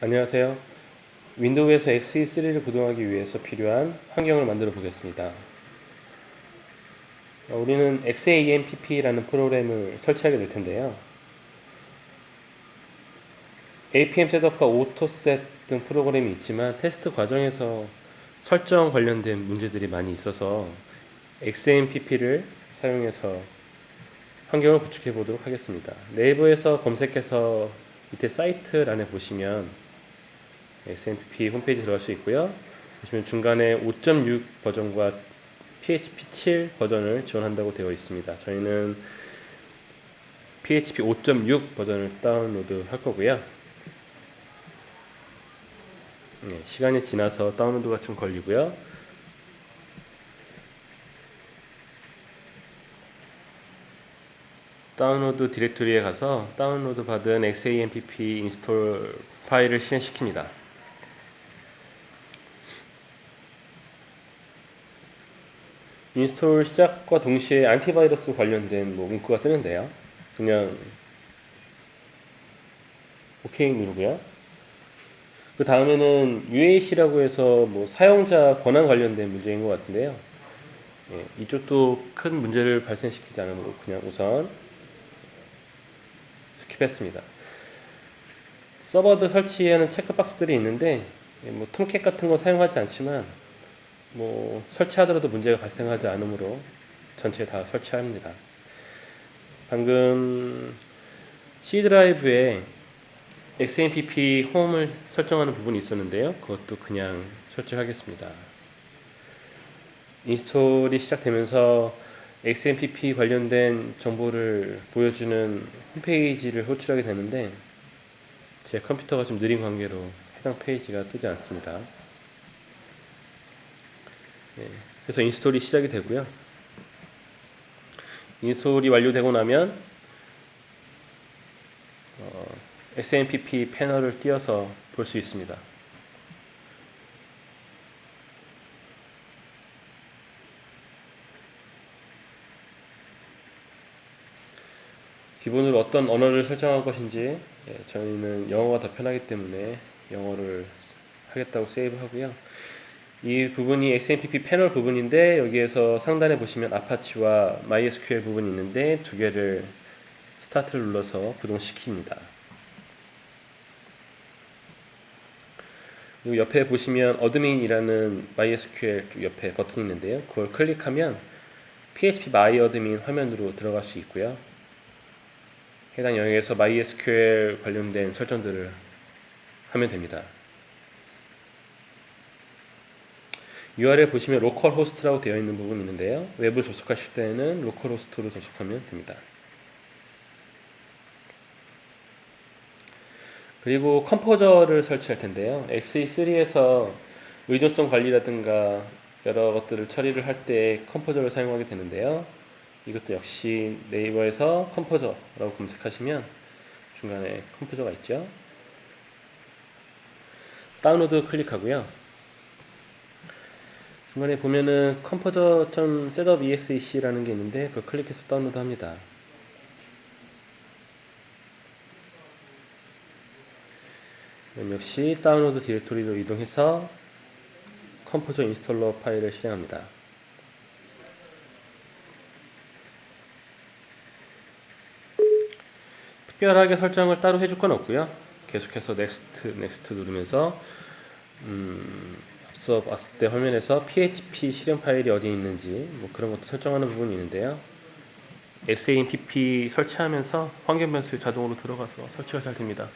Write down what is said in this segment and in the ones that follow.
안녕하세요. 윈도우에서 XE3를 구동하기 위해서 필요한 환경을 만들어 보겠습니다. 우리는 XAMPP라는 프로그램을 설치하게 될 텐데요. APM 셋업과 오토셋 등 프로그램이 있지만 테스트 과정에서 설정 관련된 문제들이 많이 있어서 XAMPP를 사용해서 환경을 구축해 보도록 하겠습니다. 네이버에서 검색해서 밑에 사이트란에 보시면 XAMPP 홈페이지 들어갈 수 있고요. 보시면 중간에 5.6 버전과 PHP 7 버전을 지원한다고 되어 있습니다. 저희는 PHP 5.6 버전을 다운로드 할 거고요. 시간이 지나서 다운로드가 좀 걸리고요. 다운로드 디렉토리에 가서 다운로드 받은 XAMPP 인스톨 파일을 실행시킵니다. 인스톨 시작과 동시에 안티바이러스 관련된 문구가 뜨는데요. 그냥 OK 누르고요. 그 다음에는 UAC라고 해서 사용자 권한 관련된 문제인 것 같은데요. 이쪽도 큰 문제를 발생시키지 않으므로 그냥 우선 스킵했습니다. 서버들 설치하는 체크박스들이 있는데 톰캣 같은 거 사용하지 않지만 설치하더라도 문제가 발생하지 않으므로 전체 다 설치합니다. 방금 C 드라이브에 XAMPP 홈을 설정하는 부분이 있었는데요. 그것도 그냥 설치하겠습니다. 인스톨이 시작되면서 XAMPP 관련된 정보를 보여주는 홈페이지를 호출하게 되는데 제 컴퓨터가 좀 느린 관계로 해당 페이지가 뜨지 않습니다. 그래서 인스톨이 시작이 되고요. 인스톨이 완료되고 나면 XAMPP 패널을 띄워서 볼 수 있습니다. 기본으로 어떤 언어를 설정할 것인지 저희는 영어가 더 편하기 때문에 영어를 하겠다고 세이브 하고요. 이 부분이 XAMPP 패널 부분인데 여기에서 상단에 보시면 아파치와 MySQL 부분이 있는데 두 개를 스타트를 눌러서 구동시킵니다. 그리고 옆에 보시면 어드민이라는 MySQL 옆에 버튼이 있는데요. 그걸 클릭하면 PHP MyAdmin 화면으로 들어갈 수 있고요. 해당 영역에서 MySQL 관련된 설정들을 하면 됩니다. URL 보시면 로컬호스트라고 되어 있는 부분이 있는데요. 웹을 접속하실 때는 로컬호스트로 접속하면 됩니다. 그리고 컴포저를 설치할 텐데요. XE3에서 의존성 관리라든가 여러 것들을 처리를 할 때 컴포저를 사용하게 되는데요. 이것도 역시 네이버에서 컴포저라고 검색하시면 중간에 컴포저가 있죠. 다운로드 클릭하고요. 중간에 보면은 composer.setup.exec라는 게 있는데 그걸 클릭해서 다운로드 합니다. 역시 다운로드 디렉토리로 이동해서 컴포저 인스톨러 파일을 실행합니다. 특별하게 설정을 따로 해줄 건 없고요. 계속해서 넥스트 누르면서 앞서 봤을 때 화면에서 PHP 실행 파일이 어디 있는지 그런 것도 설정하는 부분이 있는데요. XAMPP 설치하면서 환경 변수에 자동으로 들어가서 설치가 잘 됩니다.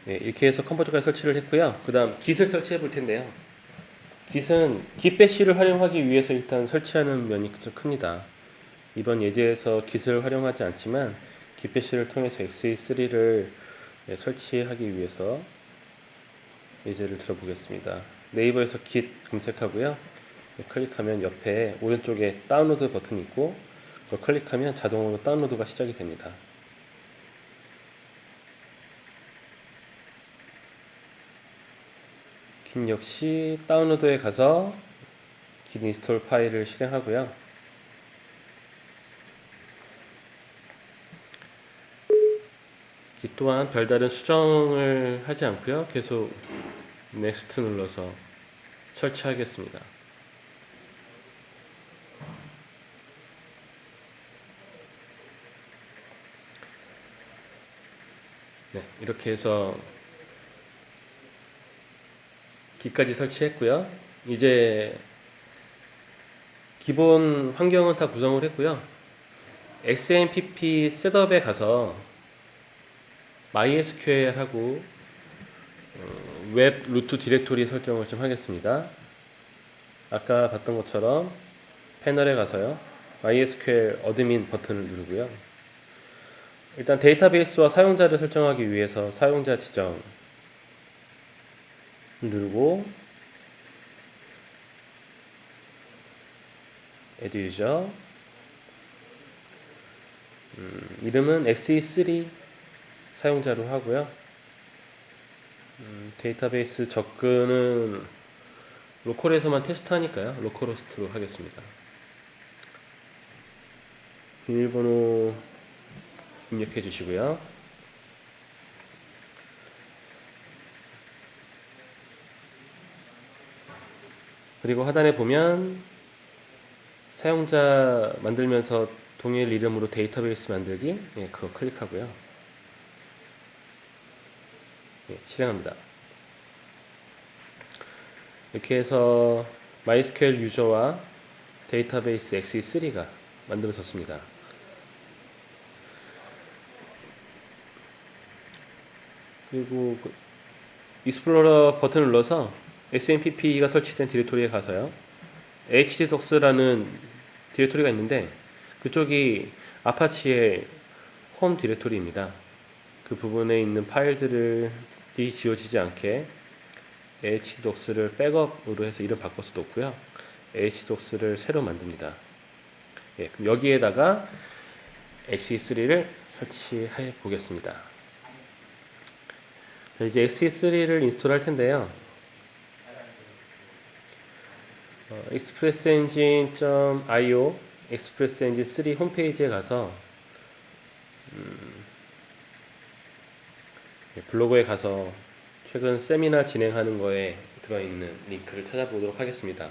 이렇게 해서 컴포저까지 설치를 했고요. 그 다음 Git을 설치해 볼 텐데요. Git은 Gitbash를 활용하기 위해서 일단 설치하는 면이 좀 큽니다. 이번 예제에서 Git을 활용하지 않지만 Gitbash를 통해서 XE3를 설치하기 위해서 예제를 들어보겠습니다. 네이버에서 Git 검색하고요. 클릭하면 옆에 오른쪽에 다운로드 버튼이 있고 그걸 클릭하면 자동으로 다운로드가 시작이 됩니다. Git 역시 다운로드에 가서 Git 인스톨 파일을 실행하고요. 이 또한 별다른 수정을 하지 않고요. 계속 넥스트 눌러서 설치하겠습니다. 네, 이렇게 해서 기까지 설치했고요. 이제 기본 환경은 다 구성을 했고요. XMPP 셋업에 가서 MySQL하고 웹 루트 디렉토리 설정을 좀 하겠습니다. 아까 봤던 것처럼 패널에 가서요. MySQL 어드민 버튼을 누르고요. 일단 데이터베이스와 사용자를 설정하기 위해서 사용자 지정 누르고 Add User 이름은 XE3 사용자로 하고요. 데이터베이스 접근은 로컬에서만 테스트하니까요. 로컬호스트로 하겠습니다. 비밀번호 입력해 주시고요. 그리고 하단에 보면 사용자 만들면서 동일 이름으로 데이터베이스 만들기, 그거 클릭하고요. 실행합니다. 이렇게 해서 MySQL 유저와 데이터베이스 XE3가 만들어졌습니다. 그리고 익스플로러 버튼을 눌러서 XMPP가 설치된 디렉토리에 가서요. htdocs라는 디렉토리가 있는데 그쪽이 아파치의 홈 디렉토리입니다. 그 부분에 있는 파일들이 지워지지 않게 htdocs를 백업으로 해서 이름 바꿔서 놓고요. htdocs를 새로 만듭니다. 그럼 여기에다가 XE3를 설치해 보겠습니다. 자, 이제 XE3를 인스톨할 텐데요. expressengine.io expressengine 3 홈페이지에 가서 블로그에 가서 최근 세미나 진행하는 거에 들어있는 링크를 찾아보도록 하겠습니다.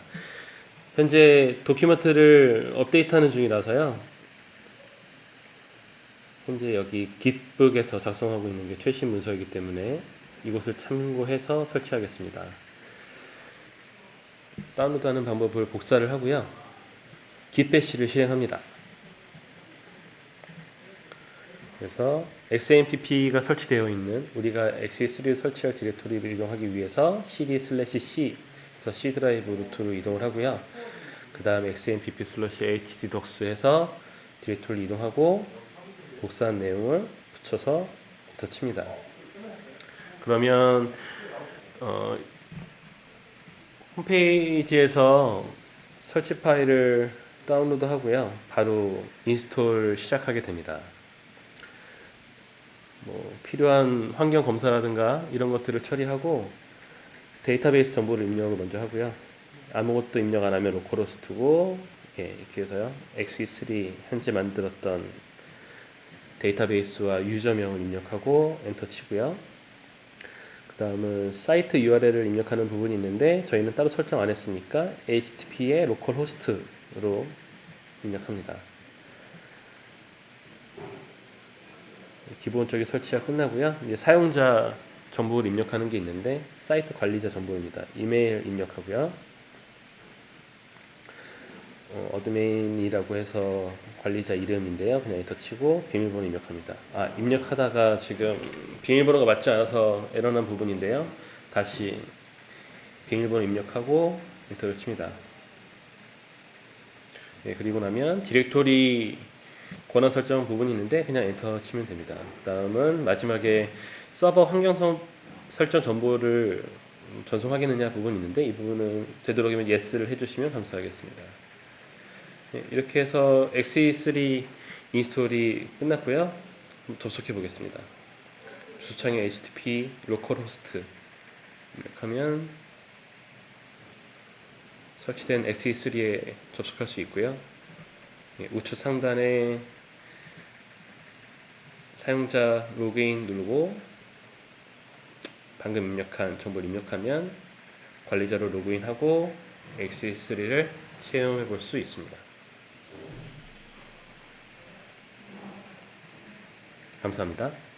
현재 도큐멘트를 업데이트하는 중이라서요. 현재 여기 깃북에서 작성하고 있는 게 최신 문서이기 때문에 이것을 참고해서 설치하겠습니다. 다운로드하는 방법을 복사를 하고요. 깃배시를 실행합니다. 그래서 XMPP가 설치되어 있는 우리가 XE3를 설치할 디렉토리를 이동하기 위해서 cd/c 해서 C 드라이브 루트로 이동을 하고요. 그 다음에 XMPP/htdocs 해서 디렉토리를 이동하고 복사한 내용을 붙여서 엔터 칩니다. 그러면 홈페이지에서 설치 파일을 다운로드 하고요. 바로 인스톨 시작하게 됩니다. 필요한 환경 검사라든가 이런 것들을 처리하고 데이터베이스 정보를 입력을 먼저 하고요. 아무것도 입력 안 하면 로컬호스트고 이렇게 해서요. XE3 현재 만들었던 데이터베이스와 유저명을 입력하고 엔터 치고요. 그 다음은 사이트 URL을 입력하는 부분이 있는데 저희는 따로 설정 안 했으니까 HTTP의 로컬호스트로 입력합니다. 기본적인 설치가 끝나고요. 이제 사용자 정보를 입력하는 게 있는데 사이트 관리자 정보입니다. 이메일 입력하고요. 어드민이라고 해서 관리자 이름인데요. 그냥 엔터 치고 비밀번호 입력합니다. 입력하다가 지금 비밀번호가 맞지 않아서 에러난 부분인데요. 다시 비밀번호 입력하고 엔터를 칩니다. 그리고 나면 디렉토리 권한 설정 부분이 있는데 그냥 엔터 치면 됩니다. 그 다음은 마지막에 서버 환경 설정 정보를 전송하겠느냐 부분이 있는데 이 부분은 되도록이면 yes를 해주시면 감사하겠습니다. 이렇게 해서 XE3 인스톨이 끝났고요. 접속해 보겠습니다. 주소창에 HTTP localhost 입력하면 설치된 XE3에 접속할 수 있고요. 우측 상단에 사용자 로그인 누르고 방금 입력한 정보를 입력하면 관리자로 로그인하고 X3를 체험해 볼 수 있습니다. 감사합니다.